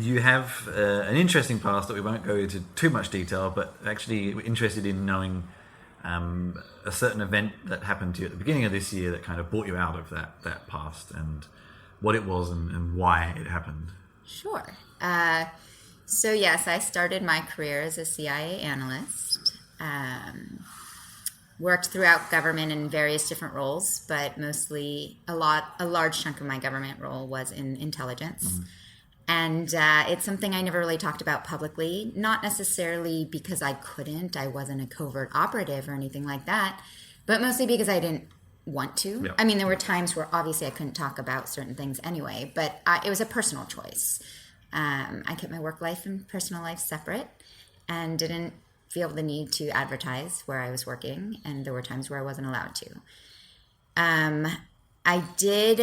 You have an interesting past that we won't go into too much detail, but actually we're interested in knowing a certain event that happened to you at the beginning of this year that kind of brought you out of that past, and what it was and why it happened. Sure. So yes, I started my career as a CIA analyst. Worked throughout government in various different roles, but mostly a large chunk of my government role was in intelligence. Mm-hmm. And it's something I never really talked about publicly, not necessarily because I wasn't a covert operative or anything like that, but mostly because I didn't want to. Yep. I mean, there were times where obviously I couldn't talk about certain things anyway, but it was a personal choice. I kept my work life and personal life separate and didn't feel the need to advertise where I was working, and there were times where I wasn't allowed to. I did,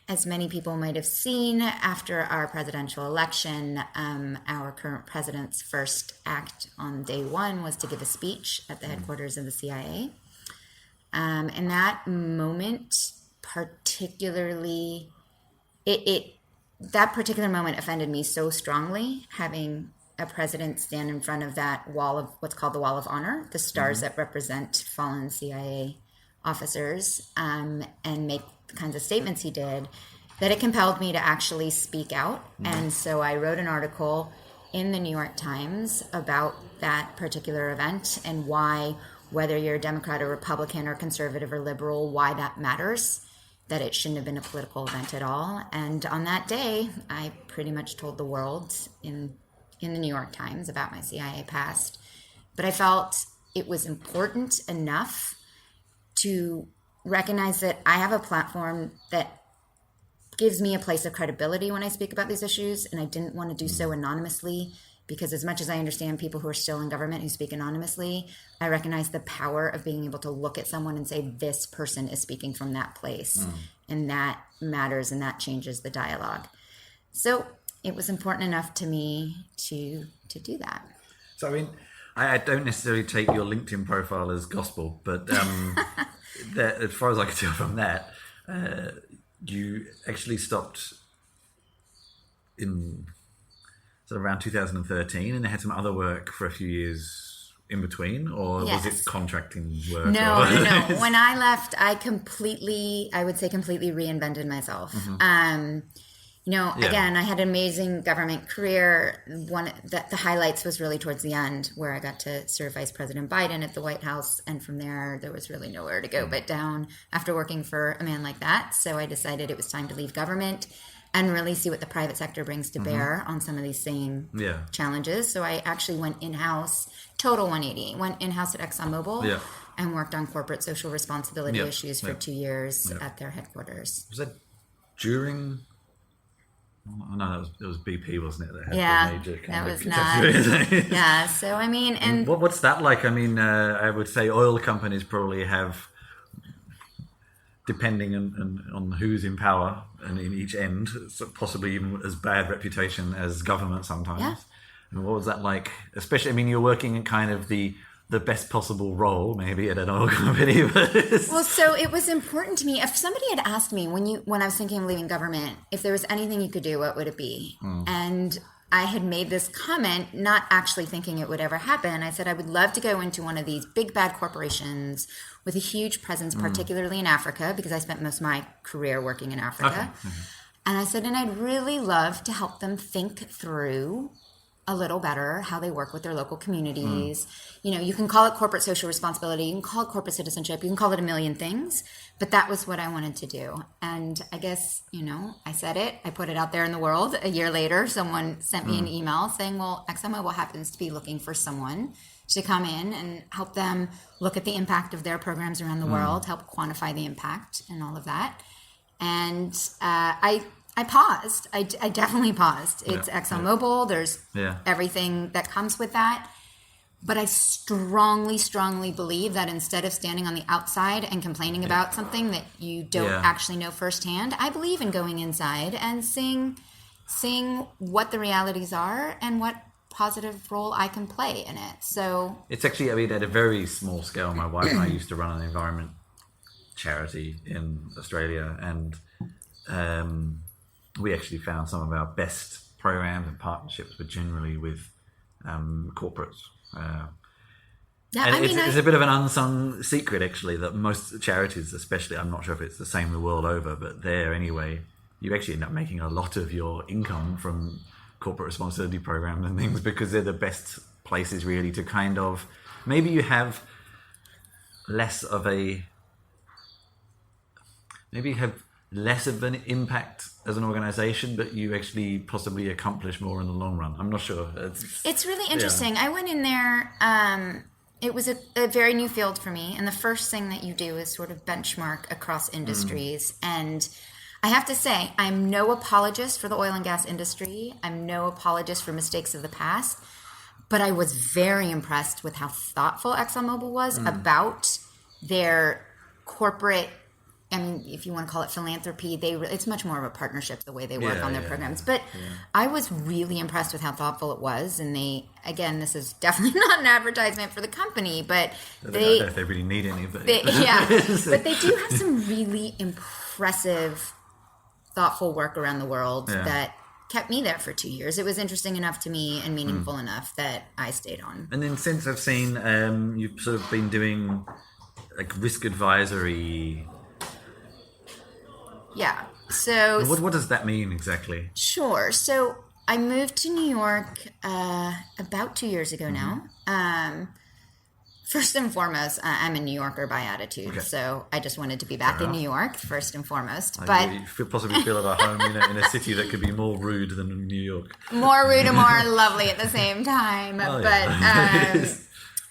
as many people might have seen, after our presidential election, our current president's first act on day one was to give a speech at the headquarters of the CIA. And that moment particularly, that particular moment offended me so strongly, having a president stand in front of that wall of what's called the Wall of Honor, the stars that represent fallen CIA officers, and make the kinds of statements he did, that it compelled me to actually speak out. And so I wrote an article in the New York Times about that particular event and why, whether you're a Democrat or Republican or conservative or liberal, why that matters, that it shouldn't have been a political event at all. And on that day, I pretty much told the world in the New York Times about my CIA past. But I felt it was important enough to recognize that I have a platform that gives me a place of credibility when I speak about these issues, and I didn't want to do so anonymously, because as much as I understand people who are still in government who speak anonymously, I recognize the power of being able to look at someone and say, this person is speaking from that place, and that matters, and that changes the dialogue. So it was important enough to me to do that. So, I mean, I don't necessarily take your LinkedIn profile as gospel, but that, as far as I can tell from that, you actually stopped in sort of around 2013 and had some other work for a few years in between, or yes. Was it contracting work? No. When I left, I would say completely reinvented myself. Again, I had an amazing government career. The highlights was really towards the end, where I got to serve Vice President Biden at the White House. And from there was really nowhere to go but down after working for a man like that. So I decided it was time to leave government and really see what the private sector brings to bear on some of these same challenges. So I actually went in-house, total 180, went in-house at ExxonMobil and worked on corporate social responsibility issues for 2 years at their headquarters. Was that during... Oh, no, it was BP, wasn't it? That had the major that was not. Yeah, so I mean, and what's that like? I mean, I would say oil companies probably have, depending on who's in power and in each end, possibly even as bad reputation as government sometimes. Yeah. And what was that like? Especially, I mean, you're working in kind of the best possible role, maybe, at an oil company. Well, so it was important to me. If somebody had asked me when I was thinking of leaving government, if there was anything you could do, what would it be? And I had made this comment, not actually thinking it would ever happen. I said I would love to go into one of these big bad corporations with a huge presence, particularly in Africa, because I spent most of my career working in Africa. Okay. And I said, and I'd really love to help them think through a little better how they work with their local communities. You can call it corporate social responsibility, you can call it corporate citizenship, you can call it a million things, but that was what I wanted to do. And I guess, I said it, I put it out there in the world. A year later, someone sent me an email saying, well, ExxonMobil happens to be looking for someone to come in and help them look at the impact of their programs around the world, help quantify the impact and all of that. And I paused. I definitely paused. It's ExxonMobil. There's everything that comes with that. But I strongly, strongly believe that instead of standing on the outside and complaining about something that you don't actually know firsthand, I believe in going inside and seeing what the realities are and what positive role I can play in it. So it's actually, I mean, at a very small scale, my wife and I used to run an environment charity in Australia, and we actually found some of our best programs and partnerships were generally with corporates. Yeah, And it's a bit of an unsung secret, actually, that most charities, especially, I'm not sure if it's the same the world over, but there anyway, you actually end up making a lot of your income from corporate responsibility programs and things, because they're the best places really to kind of, maybe you have less of an impact as an organization, but you actually possibly accomplish more in the long run. I'm not sure. It's really interesting. I went in there, it was a very new field for me, and the first thing that you do is sort of benchmark across industries. And I have to say, I'm no apologist for the oil and gas industry. I'm no apologist for mistakes of the past, but I was very impressed with how thoughtful ExxonMobil was about their corporate, I mean, if you want to call it philanthropy, it's much more of a partnership the way they work on their programs. But I was really impressed with how thoughtful it was. And again, this is definitely not an advertisement for the company, but I don't know if they really need any, but but they do have some really impressive, thoughtful work around the world that kept me there for 2 years. It was interesting enough to me and meaningful enough that I stayed on. And then since I've seen you've sort of been doing like risk advisory. Yeah. So what does that mean exactly? Sure. So I moved to New York about 2 years ago now. First and foremost, I'm a New Yorker by attitude, so I just wanted to be back in New York first and foremost. But you possibly feel at home in a city that could be more rude than New York. More rude and more lovely at the same time.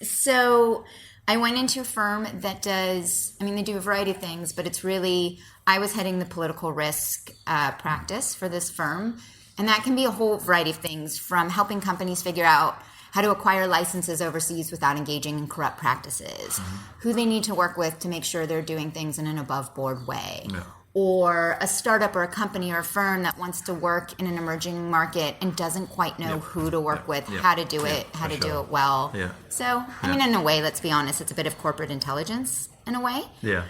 So I went into a firm that does, I mean, they do a variety of things, but it's really, I was heading the political risk practice for this firm. And that can be a whole variety of things, from helping companies figure out how to acquire licenses overseas without engaging in corrupt practices, who they need to work with to make sure they're doing things in an above board way. Yeah. Or a startup or a company or a firm that wants to work in an emerging market and doesn't quite know who to work with, how to do it, how to do it well. Yeah. So, I mean, in a way, let's be honest, it's a bit of corporate intelligence in a way. Yeah.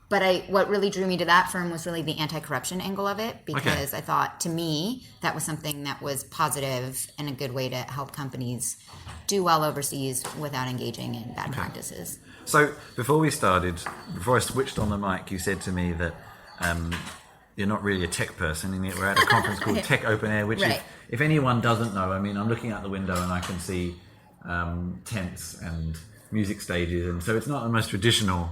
But what really drew me to that firm was really the anti-corruption angle of it, because I thought, to me, that was something that was positive and a good way to help companies do well overseas without engaging in bad practices. So before I switched on the mic, you said to me that you're not really a tech person, and yet we're at a conference called Tech Open Air, which if anyone doesn't know, I mean, I'm looking out the window and I can see tents and music stages, and so it's not the most traditional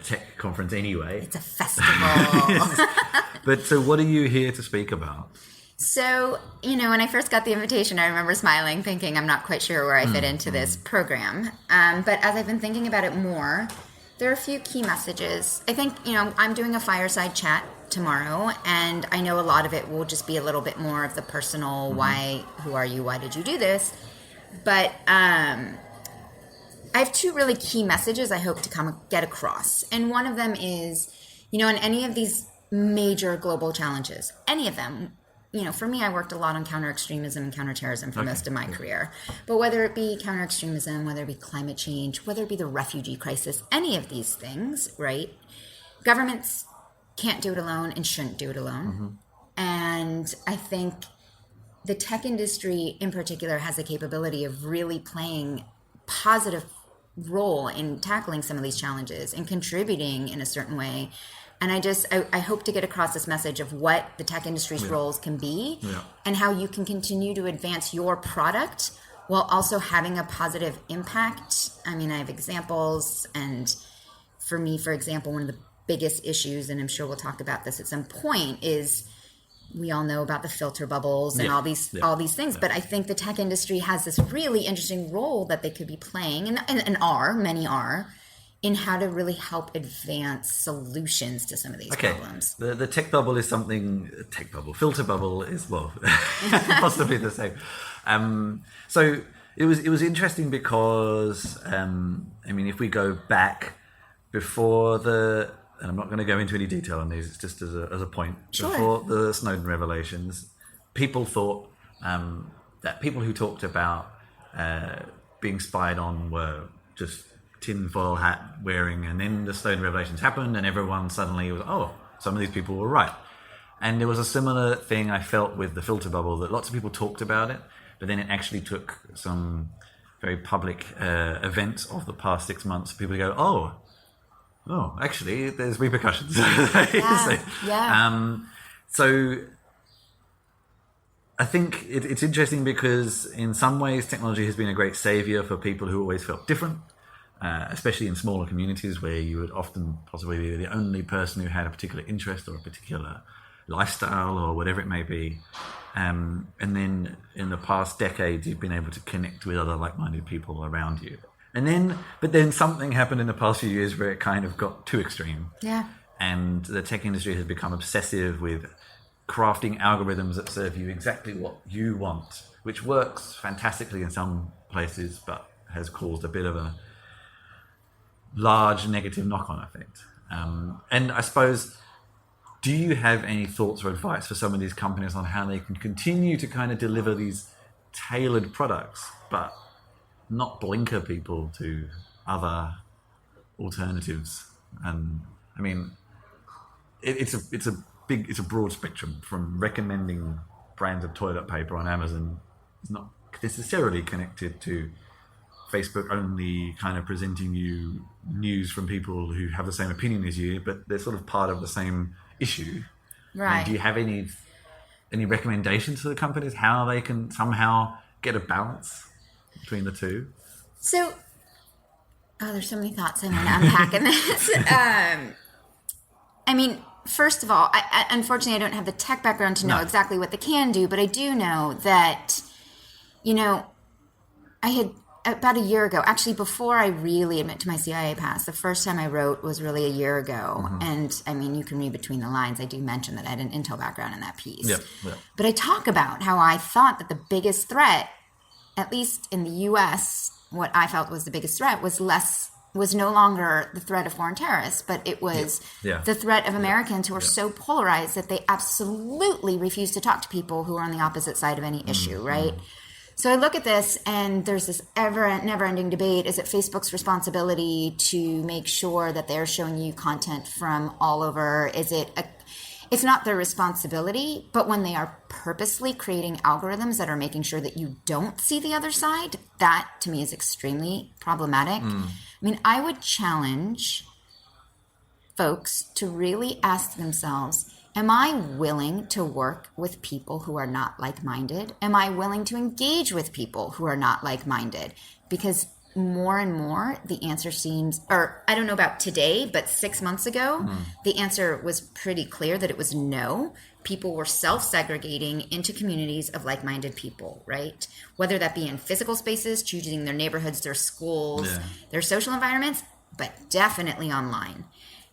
tech conference anyway. It's a festival. But so what are you here to speak about? So, when I first got the invitation, I remember smiling, thinking I'm not quite sure where I fit into this program. But as I've been thinking about it more, there are a few key messages. I think, I'm doing a fireside chat tomorrow, and I know a lot of it will just be a little bit more of the personal, who are you, why did you do this? But I have two really key messages I hope to get across. And one of them is, in any of these major global challenges, any of them, for me, I worked a lot on counter-extremism and counterterrorism for most of my career. But whether it be counter-extremism, whether it be climate change, whether it be the refugee crisis, any of these things, right? Governments can't do it alone and shouldn't do it alone. And I think the tech industry in particular has the capability of really playing positive role in tackling some of these challenges and contributing in a certain way. And I hope to get across this message of what the tech industry's roles can be and how you can continue to advance your product while also having a positive impact. I mean, I have examples, and for me, for example, one of the biggest issues, and I'm sure we'll talk about this at some point, is we all know about the filter bubbles and all these things, but I think the tech industry has this really interesting role that they could be playing, and many are, in how to really help advance solutions to some of these problems. The tech bubble is something. Filter bubble is possibly the same. So it was interesting because I mean, if we go back before and I'm not going to go into any detail on these, it's just as a point. Sure. Before the Snowden revelations, people thought that people who talked about being spied on were just tinfoil hat wearing, and then the Snowden revelations happened and everyone suddenly was, some of these people were right. And there was a similar thing I felt with the filter bubble, that lots of people talked about it, but then it actually took some very public events of the past 6 months for people to go, oh, actually, there's repercussions. So I think it's interesting because in some ways technology has been a great savior for people who always felt different, especially in smaller communities where you would often possibly be the only person who had a particular interest or a particular lifestyle or whatever it may be. And then in the past decades, you've been able to connect with other like-minded people around you. But then something happened in the past few years where it kind of got too extreme. Yeah. And the tech industry has become obsessive with crafting algorithms that serve you exactly what you want, which works fantastically in some places, but has caused a bit of a large negative knock-on effect. And I suppose, do you have any thoughts or advice for some of these companies on how they can continue to kind of deliver these tailored products, but not blinker people to other alternatives? And I mean, it's a broad spectrum, from recommending brands of toilet paper on Amazon. It's not necessarily connected to Facebook only kind of presenting you news from people who have the same opinion as you, but they're sort of part of the same issue. Right. And do you have any recommendations to the companies how they can somehow get a balance between the two? So, there's so many thoughts I want to unpack in this. I mean, first of all, unfortunately, I don't have the tech background to know exactly what they can do, but I do know that, I had, about a year ago, actually before I really admit to my CIA past, the first time I wrote was really a year ago. Mm-hmm. And I mean, you can read between the lines. I do mention that I had an Intel background in that piece. Yeah. But I talk about how I thought that the biggest threat, at least in the US, what I felt was the biggest threat was no longer the threat of foreign terrorists, but it was the threat of Americans who are so polarized that they absolutely refuse to talk to people who are on the opposite side of any issue, right? So I look at this, and there's this never-ending debate. Is it Facebook's responsibility to make sure that they're showing you content from all over? It's not their responsibility, but when they are purposely creating algorithms that are making sure that you don't see the other side, that to me is extremely problematic. I mean, I would challenge folks to really ask themselves, am I willing to work with people who are not like-minded? Am I willing to engage with people who are not like-minded? Because more and more, the answer seems, or I don't know about today, but 6 months ago, the answer was pretty clear that it was no. People were self-segregating into communities of like-minded people, right? Whether that be in physical spaces, choosing their neighborhoods, their schools, their social environments, but definitely online.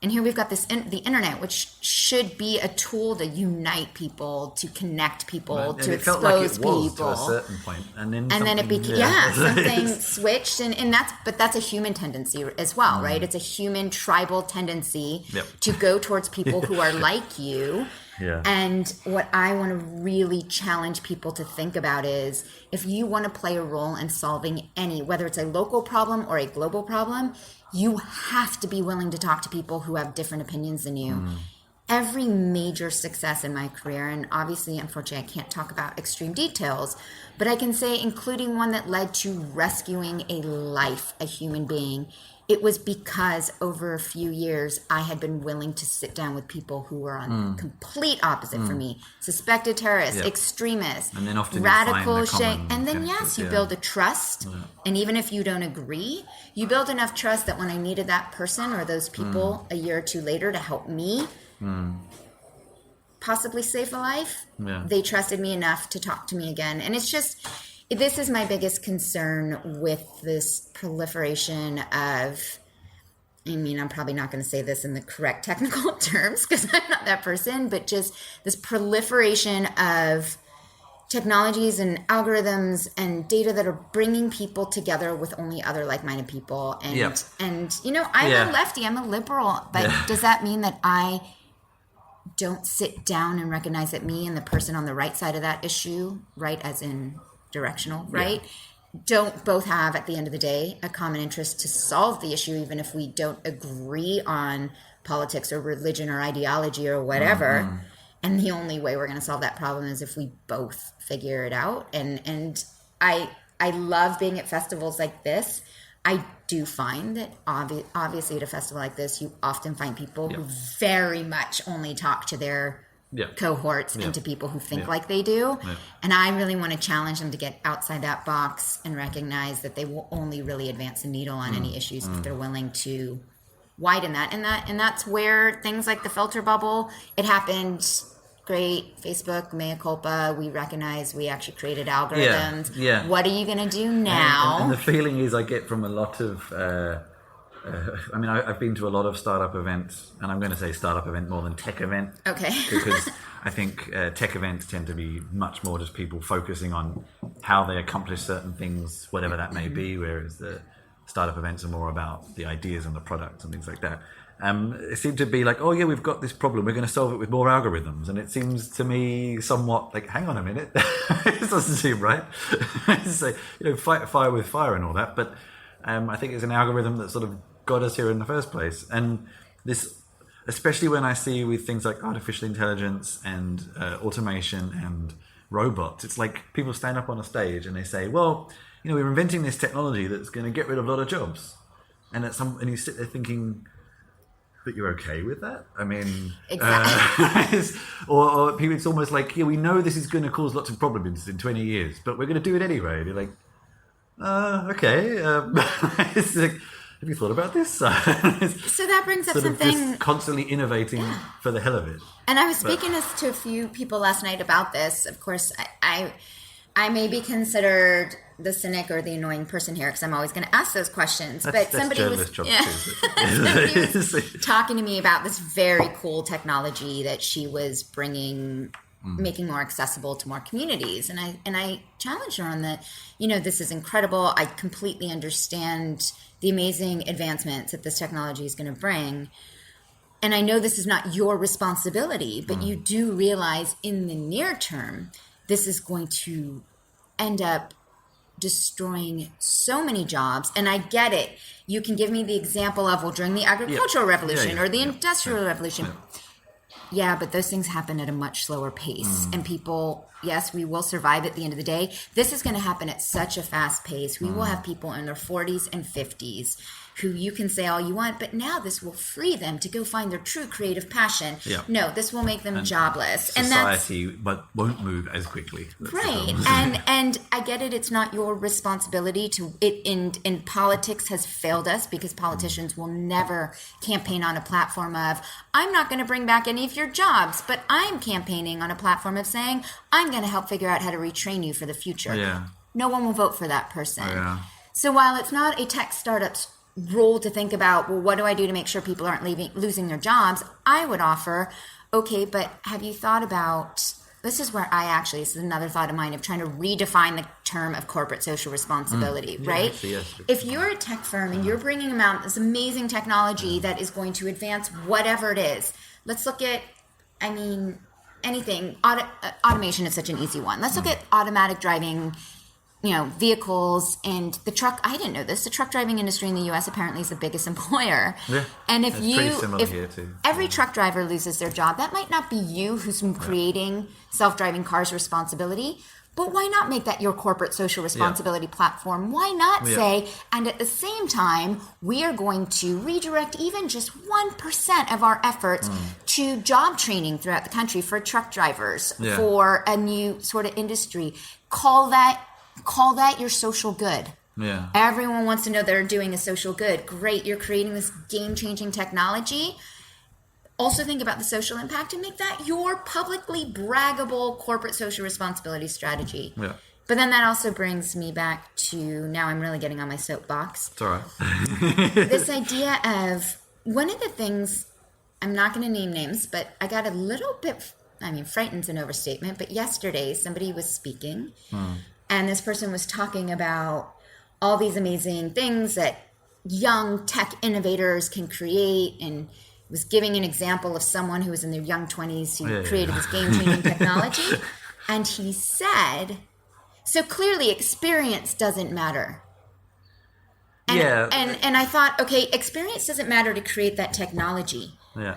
And here we've got the internet, which should be a tool to unite people, to connect people, to expose felt like it people. was to a certain point, and then it became something switched, and that's a human tendency as well, right? It's a human tribal tendency to go towards people who are like you. Yeah. And what I want to really challenge people to think about is, if you want to play a role in solving whether it's a local problem or a global problem, you have to be willing to talk to people who have different opinions than you. Every major success in my career, and obviously, unfortunately, I can't talk about extreme details, but I can say, including one that led to rescuing a life, a human being, it was because over a few years, I had been willing to sit down with people who were on complete opposite from me, suspected terrorists, extremists, and then often radical and then you build a trust, and even if you don't agree, you build enough trust that when I needed that person or those people a year or two later to help me possibly save a life, they trusted me enough to talk to me again. And it's just, this is my biggest concern with this proliferation of, I mean, I'm probably not going to say this in the correct technical terms because I'm not that person, but just this proliferation of technologies and algorithms and data that are bringing people together with only other like-minded people. And I'm a lefty, I'm a liberal, but does that mean that I don't sit down and recognize that me and the person on the right side of that issue, right, as in directional, right, don't both have, at the end of the day, a common interest to solve the issue, even if we don't agree on politics or religion or ideology or whatever. And the only way we're going to solve that problem is if we both figure it out. And I love being at festivals like this. I do find that obviously at a festival like this, you often find people who very much only talk to their cohorts and to people who think like they do. Yeah. And I really want to challenge them to get outside that box and recognize that they will only really advance the needle on any issues if they're willing to widen that. And that's where things like the filter bubble, it happened. Great. Facebook, mea culpa. We recognize we actually created algorithms. Yeah. What are you going to do now? And the feeling is I get from a lot of, I've been to a lot of startup events, and I'm going to say startup event more than tech event. Okay. Because I think tech events tend to be much more just people focusing on how they accomplish certain things, whatever that may be, whereas the startup events are more about the ideas and the products and things like that. It seemed to be like, oh yeah, we've got this problem, we're going to solve it with more algorithms, and it seems to me somewhat like, hang on a minute, this doesn't seem right. So, fight fire with fire and all that, but I think it's an algorithm that sort of got us here in the first place. And this, especially when I see with things like artificial intelligence and automation and robots, it's like people stand up on a stage and they say, well, we're inventing this technology that's going to get rid of a lot of jobs, and you sit there thinking, but you're okay with that? I mean, exactly. or people, it's almost like, we know this is going to cause lots of problems in 20 years, but we're going to do it anyway. And you're like, okay. It's like, have you thought about this? So that brings up something. Constantly innovating for the hell of it. And I was speaking to a few people last night about this. Of course, I may be considered the cynic or the annoying person here because I'm always going to ask those questions. But somebody was talking to me about this very cool technology that she was bringing, making more accessible to more communities. And I challenged her on that. This is incredible. I completely understand the amazing advancements that this technology is going to bring. And I know this is not your responsibility, but you do realize in the near term, this is going to end up destroying so many jobs. And I get it. You can give me the example of, during the agricultural revolution or the industrial revolution. Yeah, but those things happen at a much slower pace. And people, yes, we will survive at the end of the day. This is going to happen at such a fast pace. We will have people in their 40s and 50s who you can say all you want, but now this will free them to go find their true creative passion. Yeah. No, this will make them jobless. Society, but won't move as quickly. Right. And I get it. It's not your responsibility to it. In politics has failed us because politicians will never campaign on a platform of, I'm not going to bring back any of your jobs, but I'm campaigning on a platform of saying, I'm going to help figure out how to retrain you for the future. Yeah. No one will vote for that person. Yeah. So while it's not a tech startup's role to think about, well, what do I do to make sure people aren't losing their jobs? I would offer, okay, but have you thought about, this is another thought of mine of trying to redefine the term of corporate social responsibility, right? Yes. If you're a tech firm and you're bringing about this amazing technology that is going to advance whatever it is, let's look at, anything. Automation is such an easy one. Let's look at automatic driving vehicles and the truck. I didn't know this. The truck driving industry in the U.S. apparently is the biggest employer. Yeah, and if every truck driver loses their job, that might not be you who's creating self-driving cars responsibility, but why not make that your corporate social responsibility platform? Why not say, and at the same time, we are going to redirect even just 1% of our efforts to job training throughout the country for truck drivers, for a new sort of industry. Call that your social good. Yeah. Everyone wants to know they're doing a social good. Great. You're creating this game-changing technology. Also think about the social impact and make that your publicly braggable corporate social responsibility strategy. Yeah. But then that also brings me back to, now I'm really getting on my soapbox. It's all right. This idea of, one of the things, I'm not going to name names, but I got a little bit, frightened's an overstatement, but yesterday somebody was speaking and this person was talking about all these amazing things that young tech innovators can create, and was giving an example of someone who was in their young 20s who created this game-changing technology. And he said, so clearly experience doesn't matter. And I thought, okay, experience doesn't matter to create that technology. Yeah.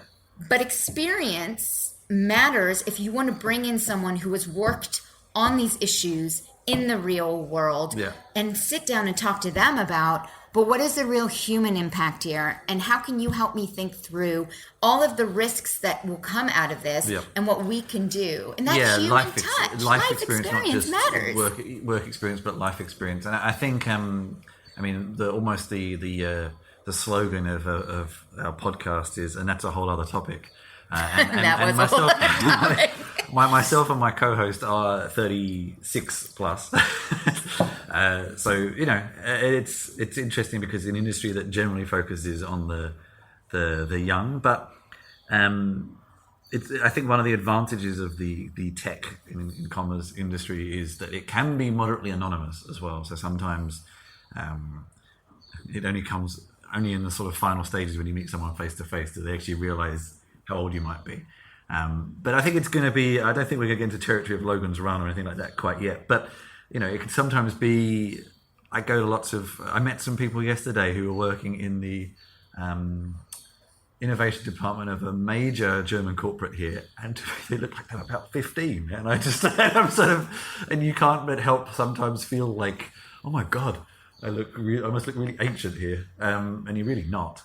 But experience matters if you want to bring in someone who has worked on these issues in the real world and sit down and talk to them about, but what is the real human impact here? And how can you help me think through all of the risks that will come out of this and what we can do? And that human life experience not just matters. Work experience, but life experience. And I think, almost the slogan of our podcast is, and that's a whole other topic. Myself and my co-host are 36 plus. So it's interesting because in an industry that generally focuses on the young, but I think one of the advantages of the tech in commerce industry is that it can be moderately anonymous as well. So sometimes it only comes in the sort of final stages when you meet someone face to face do they actually realize how old you might be. But I think it's going to be, I don't think we're going to get into territory of Logan's Run or anything like that quite yet. But, it can sometimes be, I met some people yesterday who were working in the innovation department of a major German corporate here. And they look like they're about 15. And and you can't but help sometimes feel like, oh my God, I must look really ancient here. And you're really not.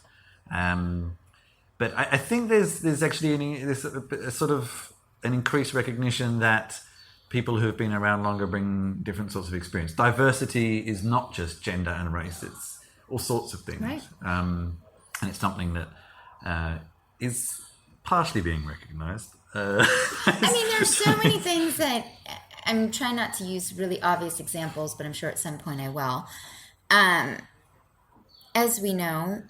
But I think there's actually a sort of an increased recognition that people who have been around longer bring different sorts of experience. Diversity is not just gender and race; it's all sorts of things, right. And it's something that is partially being recognised. There's so many things that I'm trying not to use really obvious examples, but I'm sure at some point I will. As we know,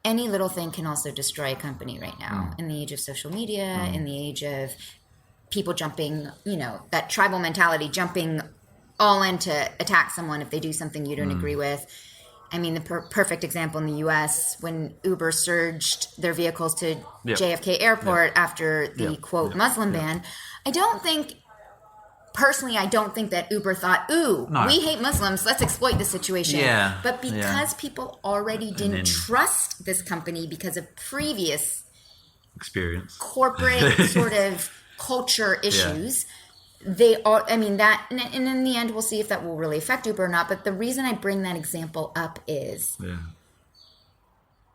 any little thing can also destroy a company right now in the age of social media, in the age of people jumping, that tribal mentality, jumping all in to attack someone if they do something you don't agree with. I mean, the perfect example in the U.S. when Uber surged their vehicles to JFK Airport after the quote Muslim ban. I don't think that Uber thought, we hate Muslims, let's exploit the situation. Yeah, but because people already didn't trust this company because of previous experience, corporate sort of culture issues, they are, and in the end, we'll see if that will really affect Uber or not. But the reason I bring that example up is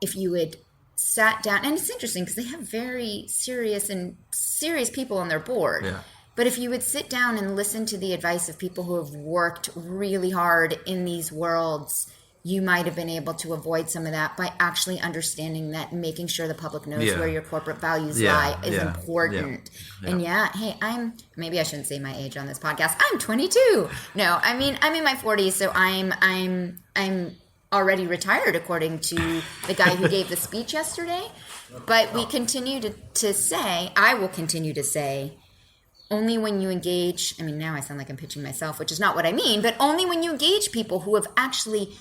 if you had sat down, and it's interesting because they have very serious people on their board. Yeah. But if you would sit down and listen to the advice of people who have worked really hard in these worlds, you might have been able to avoid some of that by actually understanding that making sure the public knows where your corporate values lie is important. Yeah. And maybe I shouldn't say my age on this podcast. I'm 22. No, I'm in my 40s, so I'm already retired according to the guy who gave the speech yesterday. But we continue to say, I will continue to say, only when you engage, now I sound like I'm pitching myself, which is not what I mean, but only when you engage people who have actually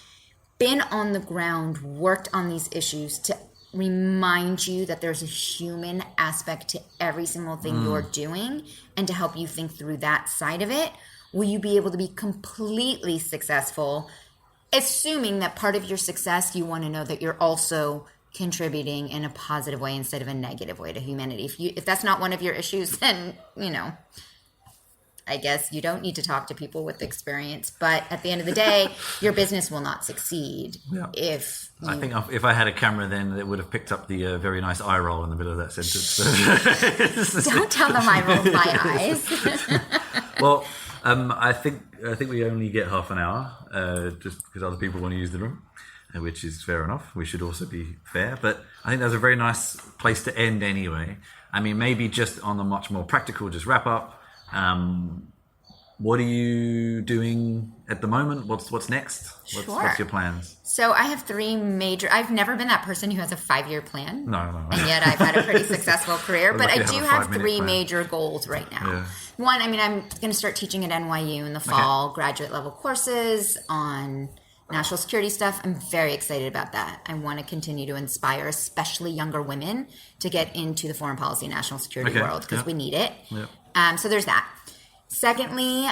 been on the ground, worked on these issues to remind you that there's a human aspect to every single thing you're doing and to help you think through that side of it, will you be able to be completely successful, assuming that part of your success, you want to know that you're also contributing in a positive way instead of a negative way to humanity. If that's not one of your issues, then I guess you don't need to talk to people with experience. But at the end of the day, your business will not succeed if you... I think if I had a camera then it would have picked up the very nice eye roll in the middle of that sentence. Don't tell them I rolled my eyes. Well, I think we only get half an hour just because other people want to use the room, which is fair enough. We should also be fair. But I think that's a very nice place to end anyway. Maybe just on the much more practical, just wrap up. What are you doing at the moment? What's next? What's your plans? So I have three major... I've never been that person who has a 5-year plan. No. And yet I've had a pretty successful career. But I do have three major goals right now. Yeah. One, I'm going to start teaching at NYU in the fall, graduate level courses on national security stuff. I'm very excited about that. I want to continue to inspire, especially younger women, to get into the foreign policy and national security world because we need it. Yep. So there's that. Secondly,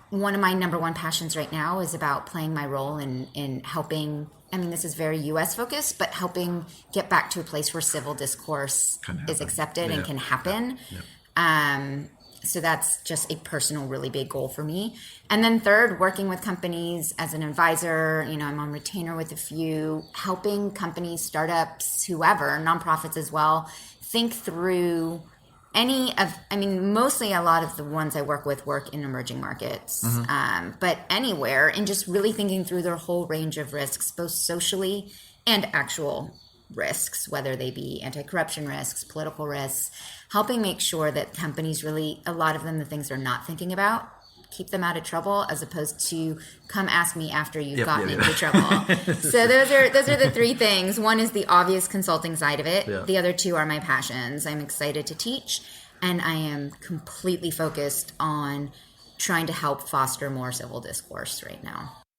one of my number one passions right now is about playing my role in helping I mean, this is very U.S. focused, but helping get back to a place where civil discourse is accepted and can happen. So that's just a personal, really big goal for me. And then third, working with companies as an advisor. You know, I'm on retainer with a few, helping companies, startups, whoever, nonprofits as well, think through mostly a lot of the ones I work in emerging markets, but anywhere, and just really thinking through their whole range of risks, both socially and actual risks, whether they be anti-corruption risks, political risks, helping make sure that companies really, a lot of them, the things they're not thinking about, keep them out of trouble, as opposed to come ask me after you've gotten into trouble. So those are the three things. One is the obvious consulting side of it. The other two are my passions. I'm excited to teach, and I am completely focused on trying to help foster more civil discourse right now.